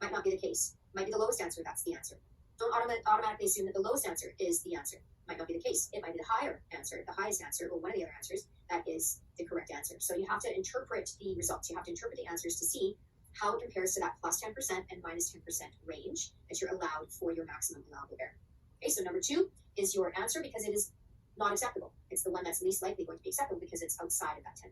Might not be the case. Might be the lowest answer, that's the answer. Don't automatically assume that the lowest answer is the answer. Might not be the case. It might be the higher answer, the highest answer, or one of the other answers that is the correct answer. So you have to interpret the results. You have to interpret the answers to see how it compares to that plus 10% and minus 10% range that you're allowed for your maximum allowable error. Okay, so number 2 is your answer because it is not acceptable. It's the one that's least likely going to be acceptable because it's outside of that 10%.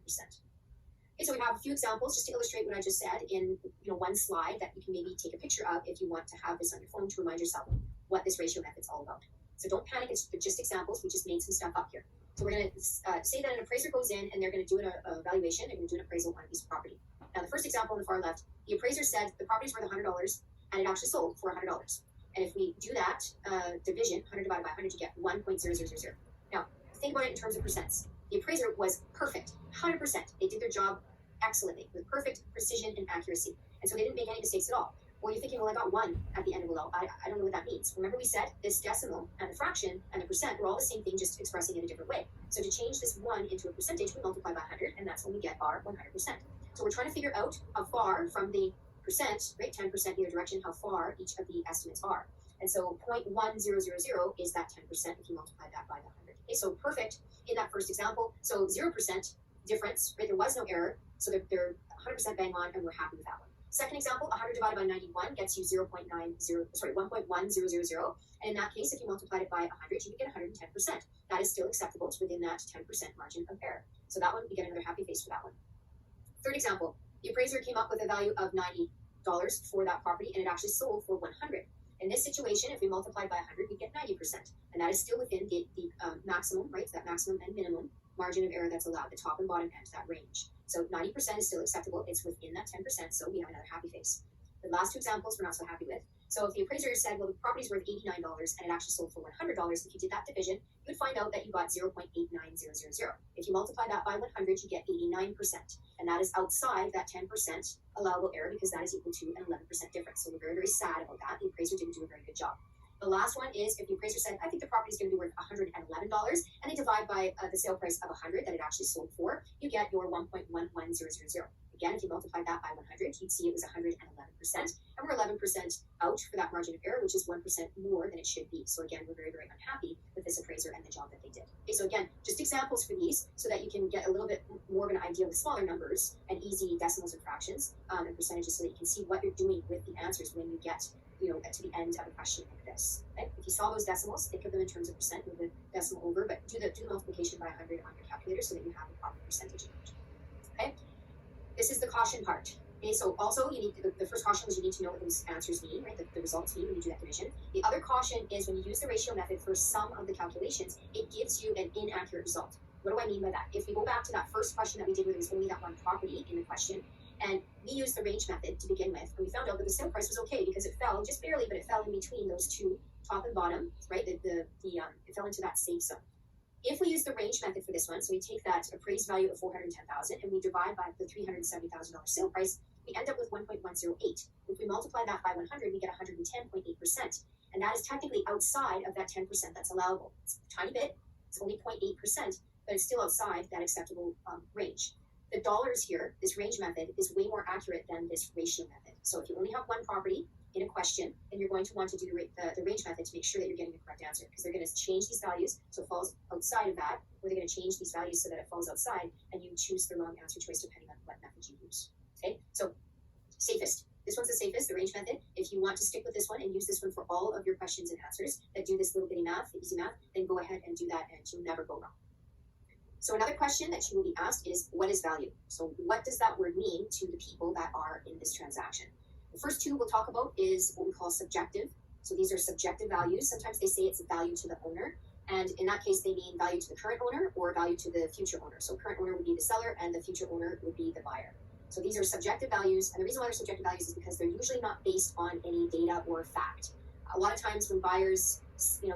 Okay, so we have a few examples just to illustrate what I just said in one slide that you can maybe take a picture of if you want to have this on your phone to remind yourself what this ratio method's all about. So don't panic, it's just examples. We just made some stuff up here. So we're going to say that an appraiser goes in and they're going to do an evaluation, they're going to do an appraisal on a piece of property. Now the first example on the far left, the appraiser said the property's worth $100 and it actually sold for $100. And if we do that division, 100 divided by 100, you get 1.0000. Now think about it in terms of percents. The appraiser was perfect, 100%. They did their job excellently with perfect precision and accuracy. And so they didn't make any mistakes at all. Well, you're thinking, well, I got 1 at the end of below. I don't know what that means. Remember we said this decimal and the fraction and the percent were all the same thing, just expressing in a different way. So to change this 1 into a percentage, we multiply by 100, and that's when we get our 100%. So we're trying to figure out how far from the percent, right, 10% either direction, how far each of the estimates are. And so 0.1000 is that 10% if you multiply that by the 100. Okay, so perfect in that first example. So 0% difference, right, there was no error. So they're 100% bang on, and we're happy with that one. Second example, 100 divided by 91 gets you 1.1000. And in that case, if you multiplied it by 100, you would get 110%. That is still acceptable. It's within that 10% margin of error. So that one, we get another happy face for that one. Third example, the appraiser came up with a value of $90 for that property, and it actually sold for 100. In this situation, if we multiply by 100, we get 90%. And that is still within the maximum, right? So that maximum and minimum margin of error that's allowed, the top and bottom end, that range. So 90% is still acceptable. It's within that 10%, so we have another happy face. The last two examples we're not so happy with. So if the appraiser said, well, the property's worth $89 and it actually sold for $100, if you did that division, you would find out that you got 0.89000. If you multiply that by 100, you get 89%. And that is outside that 10% allowable error because that is equal to an 11% difference. So we're very, very sad about that. The appraiser didn't do a very good job. The last one is if the appraiser said, I think the property is going to be worth $111, and they divide by the sale price of 100 that it actually sold for, you get your 1.1100. Again, if you multiply that by 100, you'd see it was 111%, and we're 11% out for that margin of error, which is 1% more than it should be. So again, we're very, very unhappy with this appraiser and the job that they did. Okay, so again, just examples for these so that you can get a little bit more of an idea of the smaller numbers and easy decimals and fractions and percentages so that you can see what you're doing with the answers when you get to the end of a question like this. Okay? If you saw those decimals, think of them in terms of percent, move the decimal over, but do the multiplication by 100 on your calculator so that you have the proper percentage amount. Okay? This is the caution part. Okay, so also you need the first caution was you need to know what those answers mean, right? The results mean when you do that division. The other caution is when you use the ratio method for some of the calculations, it gives you an inaccurate result. What do I mean by that? If we go back to that first question that we did where there was only that one property in the question, and we used the range method to begin with, and we found out that the sale price was okay because it fell just barely, but it fell in between those two, top and bottom, right? It fell into that safe zone. If we use the range method for this one, so we take that appraised value of $410,000 and we divide by the $370,000 sale price, we end up with 1.108. If we multiply that by 100, we get 110.8%, and that is technically outside of that 10% that's allowable. It's a tiny bit. It's only 0.8%, but it's still outside that acceptable range. The dollars here, this range method, is way more accurate than this ratio method. So if you only have one property, in a question, and you're going to want to do the range method to make sure that you're getting the correct answer, because they're going to change these values so it falls outside of that, or they're going to change these values so that it falls outside, and you choose the wrong answer choice depending on what method you use. Okay, so safest. This one's the safest, the range method. If you want to stick with this one and use this one for all of your questions and answers that do this little bitty math, the easy math, then go ahead and do that, and you'll never go wrong. So another question that you will be asked is, what is value? So what does that word mean to the people that are in this transaction? The first two we'll talk about is what we call subjective. So these are subjective values. Sometimes they say it's value to the owner. And in that case, they mean value to the current owner or value to the future owner. So current owner would be the seller and the future owner would be the buyer. So these are subjective values, and the reason why they're subjective values is because they're usually not based on any data or fact. A lot of times when buyers,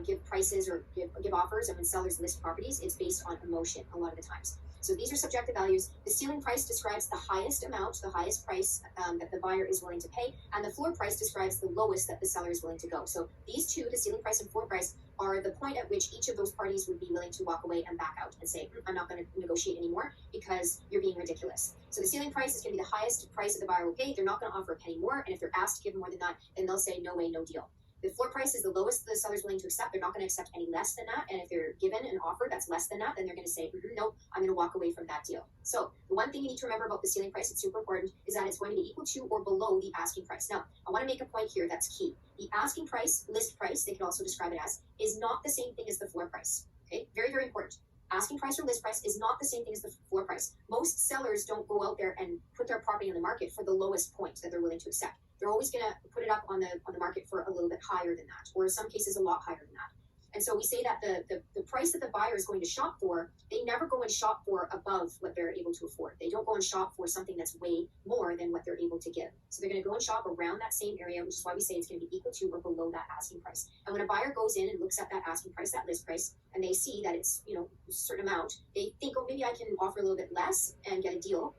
give prices or give offers, and when sellers list properties, it's based on emotion a lot of the times. So these are subjective values. The ceiling price describes the highest amount, the highest price that the buyer is willing to pay, and the floor price describes the lowest that the seller is willing to go. So these two, the ceiling price and floor price, are the point at which each of those parties would be willing to walk away and back out and say, I'm not going to negotiate anymore because you're being ridiculous. So the ceiling price is going to be the highest price that the buyer will pay. They're not going to offer a penny more, and if they're asked to give more than that, then they'll say, no way, no deal. The floor price is the lowest the seller's willing to accept. They're not going to accept any less than that. And if they're given an offer that's less than that, then they're going to say, nope, I'm going to walk away from that deal. So the one thing you need to remember about the ceiling price, it's super important, is that it's going to be equal to or below the asking price. Now, I want to make a point here that's key. The asking price, list price, they can also describe it as, is not the same thing as the floor price. Okay, very, very important. Asking price or list price is not the same thing as the floor price. Most sellers don't go out there and put their property on the market for the lowest point that they're willing to accept. They're always going to put it up on the market for a little bit higher than that, or in some cases a lot higher than that. And so we say that the price that the buyer is going to shop for, they never go and shop for above what they're able to afford. They don't go and shop for something that's way more than what they're able to give. So they're going to go and shop around that same area, which is why we say it's going to be equal to or below that asking price. And when a buyer goes in and looks at that asking price, that list price, and they see that it's a certain amount, they think, oh, maybe I can offer a little bit less and get a deal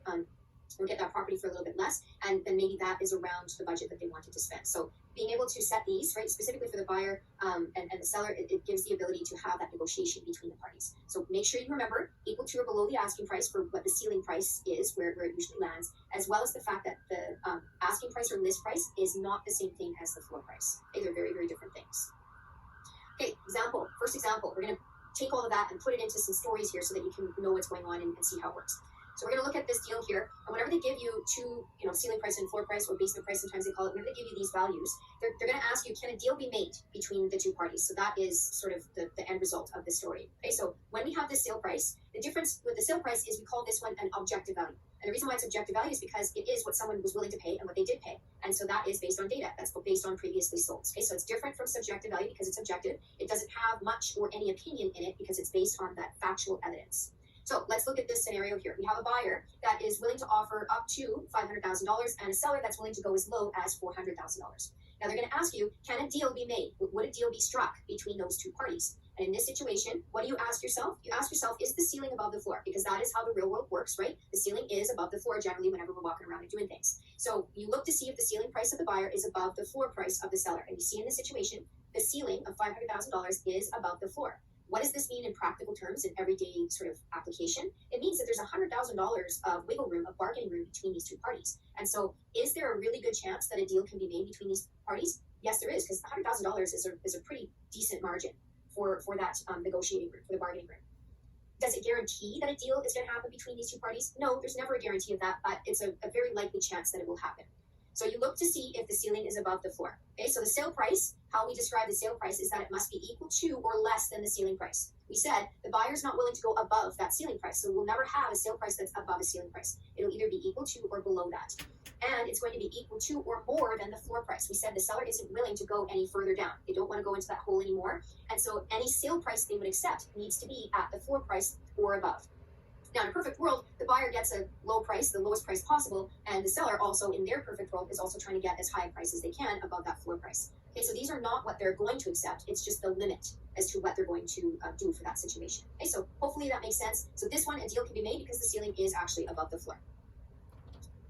or get that property for a little bit less, and then maybe that is around the budget that they wanted to spend. So being able to set these, right, specifically for the buyer and the seller, it gives the ability to have that negotiation between the parties. So make sure you remember equal to or below the asking price for what the ceiling price is, where it usually lands, as well as the fact that the asking price or list price is not the same thing as the floor price. Okay, they're very, very different things. Okay, first example, we're going to take all of that and put it into some stories here so that you can know what's going on and see how it works. So we're going to look at this deal here, and whenever they give you two, ceiling price and floor price, or basement price, sometimes they call it, whenever they give you these values, they're going to ask you, can a deal be made between the two parties? So that is sort of the end result of the story. Okay, so when we have this sale price, the difference with the sale price is we call this one an objective value. And the reason why it's objective value is because it is what someone was willing to pay and what they did pay. And so that is based on data. That's based on previously sold. Okay, so it's different from subjective value because it's objective. It doesn't have much or any opinion in it because it's based on that factual evidence. So let's look at this scenario here. We have a buyer that is willing to offer up to $500,000 and a seller that's willing to go as low as $400,000. Now they're going to ask you, can a deal be made? Would a deal be struck between those two parties? And in this situation, what do you ask yourself? You ask yourself, is the ceiling above the floor? Because that is how the real world works, right? The ceiling is above the floor generally whenever we're walking around and doing things. So you look to see if the ceiling price of the buyer is above the floor price of the seller. And you see in this situation, the ceiling of $500,000 is above the floor. What does this mean in practical terms, in everyday sort of application? It means that there's $100,000 of wiggle room, of bargaining room between these two parties. And so is there a really good chance that a deal can be made between these parties? Yes, there is, because $100,000 is a pretty decent margin for that negotiating room, for the bargaining room. Does it guarantee that a deal is going to happen between these two parties? No, there's never a guarantee of that, but it's a very likely chance that it will happen. So you look to see if the ceiling is above the floor. Okay, so the sale price, how we describe the sale price is that it must be equal to or less than the ceiling price. We said the buyer's not willing to go above that ceiling price, so we'll never have a sale price that's above a ceiling price. It'll either be equal to or below that. And it's going to be equal to or more than the floor price. We said the seller isn't willing to go any further down. They don't want to go into that hole anymore. And so any sale price they would accept needs to be at the floor price or above. Now, in a perfect world, the buyer gets a low price, the lowest price possible, and the seller also, in their perfect world, is also trying to get as high a price as they can above that floor price. Okay, so these are not what they're going to accept. It's just the limit as to what they're going to do for that situation. Okay, so hopefully that makes sense. So this one, a deal can be made because the ceiling is actually above the floor.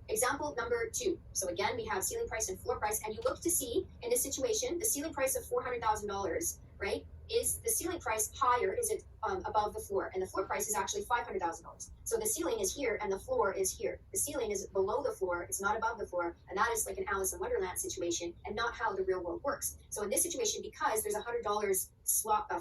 Example number 2. So again, we have ceiling price and floor price, and you look to see, in this situation, the ceiling price of $400,000, right? is the ceiling price higher? Is it above the floor? And the floor price is actually $500,000. So the ceiling is here and the floor is here. The ceiling is below the floor, it's not above the floor, and that is like an Alice in Wonderland situation and not how the real world works. So in this situation, because there's $100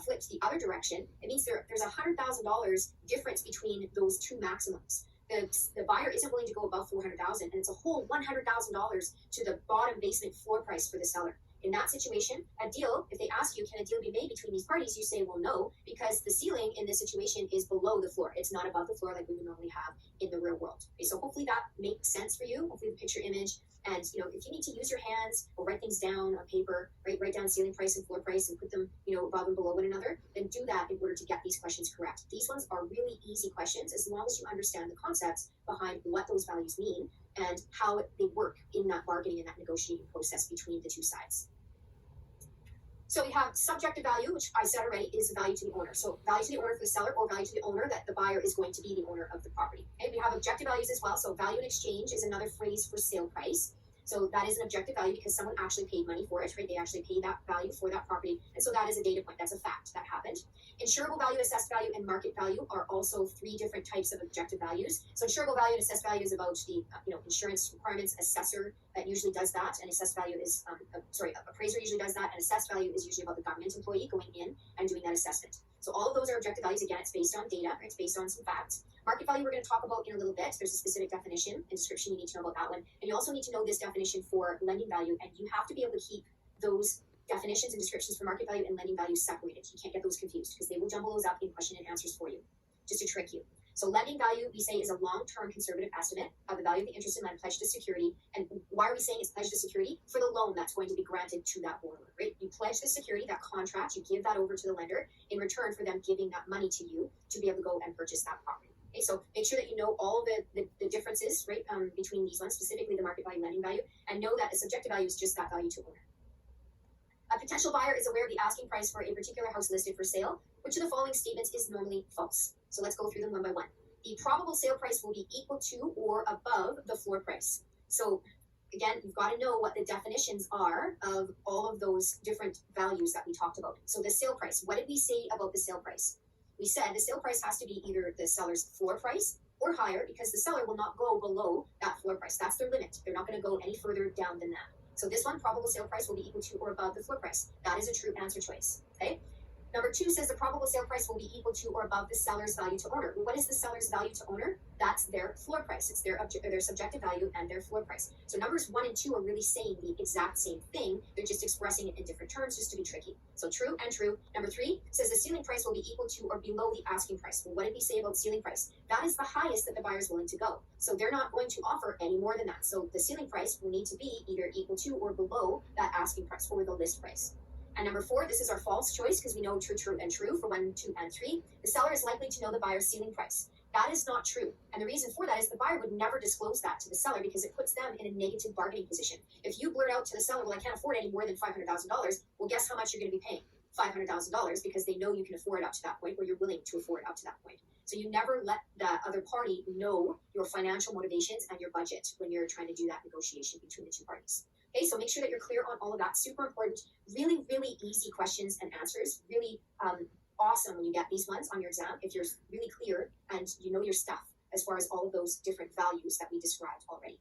flipped the other direction, it means there's $100,000 difference between those two maximums. The buyer isn't willing to go above $400,000, and it's a whole $100,000 to the bottom basement floor price for the seller. In that situation, a deal, if they ask you, can a deal be made between these parties? You say, well, no, because the ceiling in this situation is below the floor. It's not above the floor like we would normally have in the real world. Okay, so hopefully that makes sense for you. Hopefully the picture image. And if you need to use your hands or write things down on paper, write down ceiling price and floor price and put them, above and below one another, then do that in order to get these questions correct. These ones are really easy questions as long as you understand the concepts behind what those values mean and how they work in that bargaining and that negotiating process between the two sides. So we have subjective value, which I said already is value to the owner. So value to the owner for the seller or value to the owner that the buyer is going to be the owner of the property. Okay, we have objective values as well. So value in exchange is another phrase for sale price. So that is an objective value because someone actually paid money for it, right? They actually paid that value for that property. And so that is a data point. That's a fact that happened. Insurable value, assessed value, and market value are also three different types of objective values. So insurable value and assessed value is about the insurance requirements. Assessor that usually does that, and assessed value is appraiser usually does that, and assessed value is usually about the government employee going in and doing that assessment. So all of those are objective values. Again, it's based on data, right? It's based on some facts. Market value we're going to talk about in a little bit. There's a specific definition and description you need to know about that one. And you also need to know this definition for lending value, and you have to be able to keep those definitions and descriptions for market value and lending value separated. You can't get those confused because they will jumble those up in question and answers for you, just to trick you. So lending value, we say, is a long-term conservative estimate of the value of the interest in land pledged to security. And why are we saying it's pledged to security? For the loan that's going to be granted to that borrower, right? You pledge the security, that contract, you give that over to the lender in return for them giving that money to you to be able to go and purchase that property. Okay, so make sure that you know all the differences, right, between these ones, specifically the market value, lending value, and know that the subjective value is just that value to owner. A potential buyer is aware of the asking price for a particular house listed for sale. Which of the following statements is normally false? So let's go through them one by one. The probable sale price will be equal to or above the floor price. So again, you've got to know what the definitions are of all of those different values that we talked about. So the sale price, what did we say about the sale price? We said the sale price has to be either the seller's floor price or higher because the seller will not go below that floor price. That's their limit. They're not going to go any further down than that. So this one, probable sale price will be equal to or above the floor price. That is a true answer choice, okay? Number 2 says the probable sale price will be equal to or above the seller's value to owner. Well, what is the seller's value to owner? That's their floor price. It's their subjective value and their floor price. So numbers 1 and 2 are really saying the exact same thing. They're just expressing it in different terms just to be tricky. So true and true. Number 3 says the ceiling price will be equal to or below the asking price. Well, what did we say about ceiling price? That is the highest that the buyer is willing to go. So they're not going to offer any more than that. So the ceiling price will need to be either equal to or below that asking price or the list price. And number 4, this is our false choice because we know true, true, and true for 1, 2, and 3. The seller is likely to know the buyer's ceiling price. That is not true. And the reason for that is the buyer would never disclose that to the seller because it puts them in a negative bargaining position. If you blurt out to the seller, well, I can't afford any more than $500,000, well, guess how much you're going to be paying? $500,000 because they know you can afford it up to that point or you're willing to afford it up to that point. So you never let that other party know your financial motivations and your budget when you're trying to do that negotiation between the two parties. Okay, so make sure that you're clear on all of that. Super important. Really, really easy questions and answers. Really awesome when you get these ones on your exam if you're really clear and you know your stuff as far as all of those different values that we described already.